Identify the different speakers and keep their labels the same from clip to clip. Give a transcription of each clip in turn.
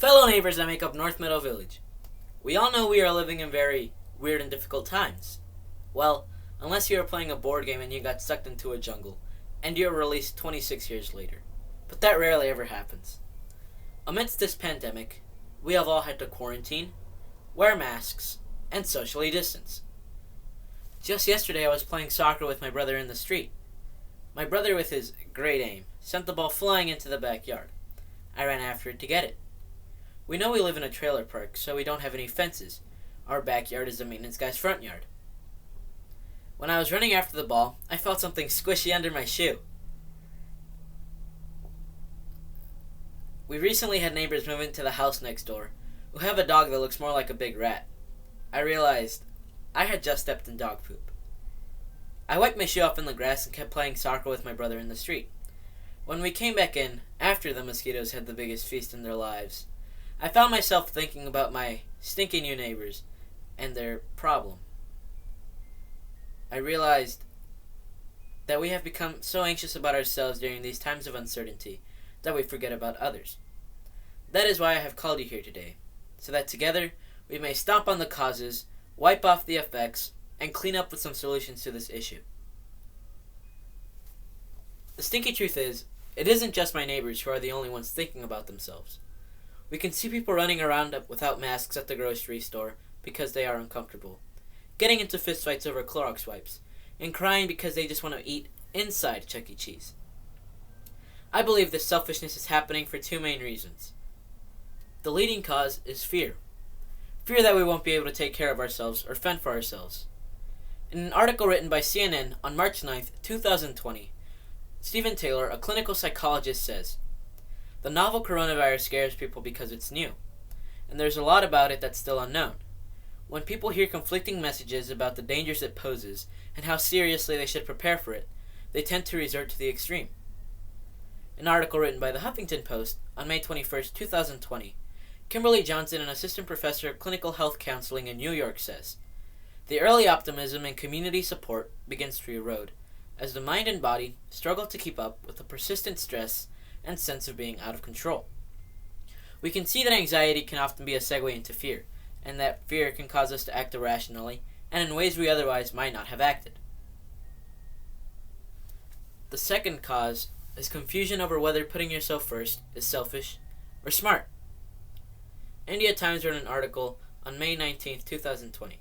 Speaker 1: Fellow neighbors that make up North Meadow Village, we all know we are living in very weird and difficult times. Well, unless you are playing a board game and you got sucked into a jungle, and you are released 26 years later. But that rarely ever happens. Amidst this pandemic, we have all had to quarantine, wear masks, and socially distance. Just yesterday I was playing soccer with my brother in the street. My brother, with his great aim, sent the ball flying into the backyard. I ran after it to get it. We know we live in a trailer park, so we don't have any fences. Our backyard is the maintenance guy's front yard. When I was running after the ball, I felt something squishy under my shoe. We recently had neighbors move into the house next door, who have a dog that looks more like a big rat. I realized I had just stepped in dog poop. I wiped my shoe off in the grass and kept playing soccer with my brother in the street. When we came back in, after the mosquitoes had the biggest feast in their lives, I found myself thinking about my stinky new neighbors and their problem. I realized that we have become so anxious about ourselves during these times of uncertainty that we forget about others. That is why I have called you here today, so that together we may stomp on the causes, wipe off the effects, and clean up with some solutions to this issue. The stinky truth is, it isn't just my neighbors who are the only ones thinking about themselves. We can see people running around without masks at the grocery store because they are uncomfortable, getting into fistfights over Clorox wipes, and crying because they just want to eat inside Chuck E. Cheese. I believe this selfishness is happening for two main reasons. The leading cause is fear. Fear that we won't be able to take care of ourselves or fend for ourselves. In an article written by CNN on March 9th, 2020, Stephen Taylor, a clinical psychologist, says, "The novel coronavirus scares people because it's new, and there's a lot about it that's still unknown. When people hear conflicting messages about the dangers it poses and how seriously they should prepare for it, they tend to resort to the extreme." An article written by the Huffington Post on May 21st, 2020, Kimberly Johnson, an assistant professor of clinical health counseling in New York, says, "The early optimism and community support begins to erode as the mind and body struggle to keep up with the persistent stress and sense of being out of control. We can see that anxiety can often be a segue into fear, and that fear can cause us to act irrationally and in ways we otherwise might not have acted." The second cause is confusion over whether putting yourself first is selfish or smart. India Times wrote an article on May 19th, 2020.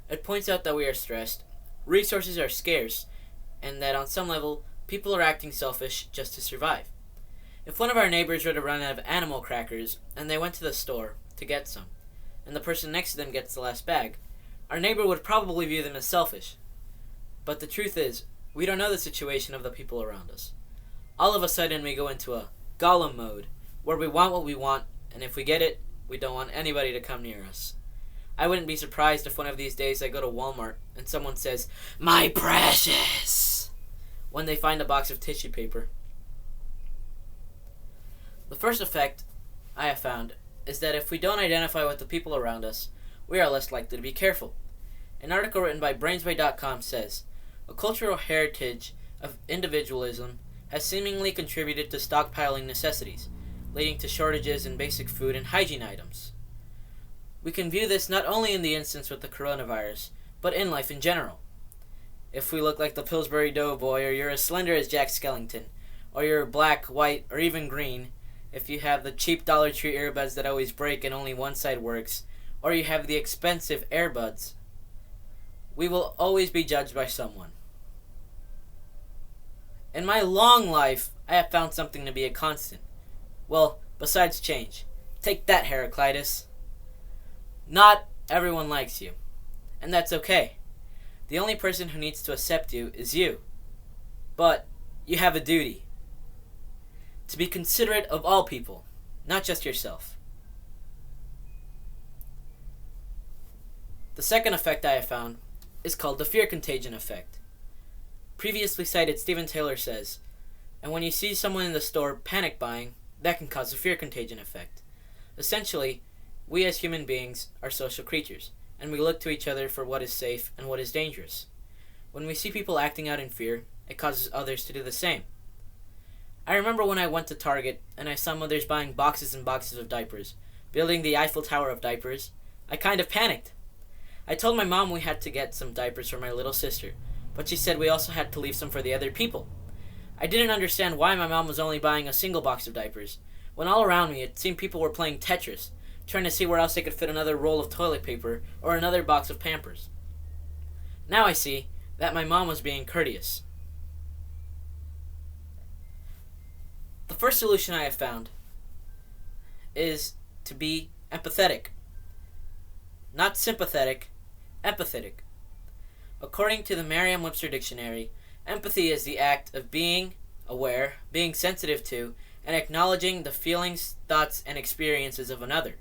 Speaker 1: It points out that we are stressed, resources are scarce, and that on some level, people are acting selfish just to survive. If one of our neighbors were to run out of animal crackers and they went to the store to get some, and the person next to them gets the last bag, our neighbor would probably view them as selfish. But the truth is, we don't know the situation of the people around us. All of a sudden we go into a Gollum mode, where we want what we want, and if we get it, we don't want anybody to come near us. I wouldn't be surprised if one of these days I go to Walmart and someone says, "My precious," when they find a box of tissue paper. The first effect I have found is that if we don't identify with the people around us, we are less likely to be careful. An article written by Brainsway.com says, "A cultural heritage of individualism has seemingly contributed to stockpiling necessities, leading to shortages in basic food and hygiene items." We can view this not only in the instance with the coronavirus, but in life in general. If we look like the Pillsbury Doughboy, or you're as slender as Jack Skellington, or you're black, white, or even green, if you have the cheap Dollar Tree earbuds that always break and only one side works, or you have the expensive AirBuds, we will always be judged by someone. In my long life, I have found something to be a constant. Well, besides change. Take that, Heraclitus. Not everyone likes you, and that's okay. The only person who needs to accept you is you. But you have a duty. To be considerate of all people, not just yourself. The second effect I have found is called the fear contagion effect. Previously cited Stephen Taylor says, "And when you see someone in the store panic buying, that can cause a fear contagion effect. Essentially, we as human beings are social creatures, and we look to each other for what is safe and what is dangerous. When we see people acting out in fear, it causes others to do the same. I remember when I went to Target and I saw mothers buying boxes and boxes of diapers, building the Eiffel Tower of diapers, I kind of panicked. I told my mom we had to get some diapers for my little sister, but she said we also had to leave some for the other people. I didn't understand why my mom was only buying a single box of diapers, when all around me it seemed people were playing Tetris, trying to see where else they could fit another roll of toilet paper or another box of Pampers. Now I see that my mom was being courteous. The first solution I have found is to be empathetic. Not sympathetic, empathetic. According to the Merriam-Webster Dictionary, empathy is the act of being aware, being sensitive to, and acknowledging the feelings, thoughts, and experiences of another.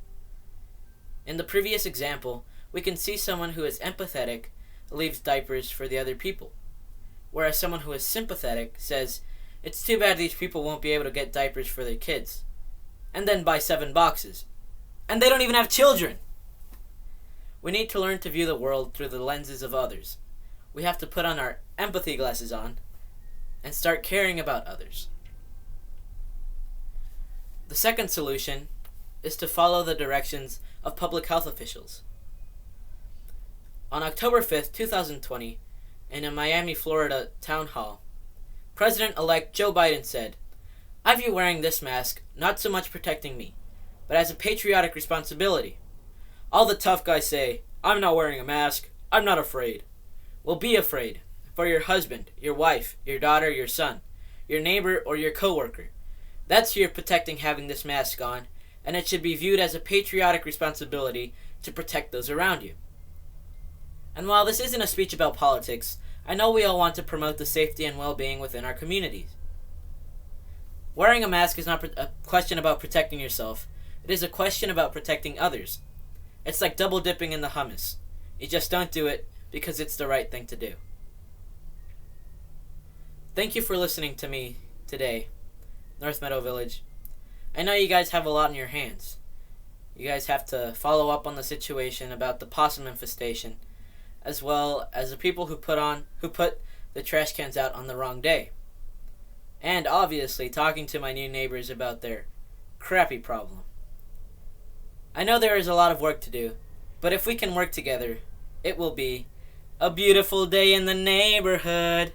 Speaker 1: In the previous example, we can see someone who is empathetic leaves diapers for the other people, whereas someone who is sympathetic says, "It's too bad these people won't be able to get diapers for their kids," and then buy 7 boxes. And they don't even have children! We need to learn to view the world through the lenses of others. We have to put on our empathy glasses on and start caring about others. The second solution is to follow the directions of public health officials. On October 5th, 2020, in a Miami, Florida town hall, President-elect Joe Biden said, "I view wearing this mask not so much protecting me, but as a patriotic responsibility. All the tough guys say, 'I'm not wearing a mask, I'm not afraid.' Well, be afraid for your husband, your wife, your daughter, your son, your neighbor, or your coworker. That's who you're protecting having this mask on, and it should be viewed as a patriotic responsibility to protect those around you." And while this isn't a speech about politics, I know we all want to promote the safety and well-being within our communities. Wearing a mask is not a question about protecting yourself. It is a question about protecting others. It's like double dipping in the hummus. You just don't do it because it's the right thing to do. Thank you for listening to me today, North Meadow Village. I know you guys have a lot in your hands. You guys have to follow up on the situation about the possum infestation, as well as the people who put the trash cans out on the wrong day. And obviously talking to my new neighbors about their crappy problem. I know there is a lot of work to do, but if we can work together, it will be a beautiful day in the neighborhood.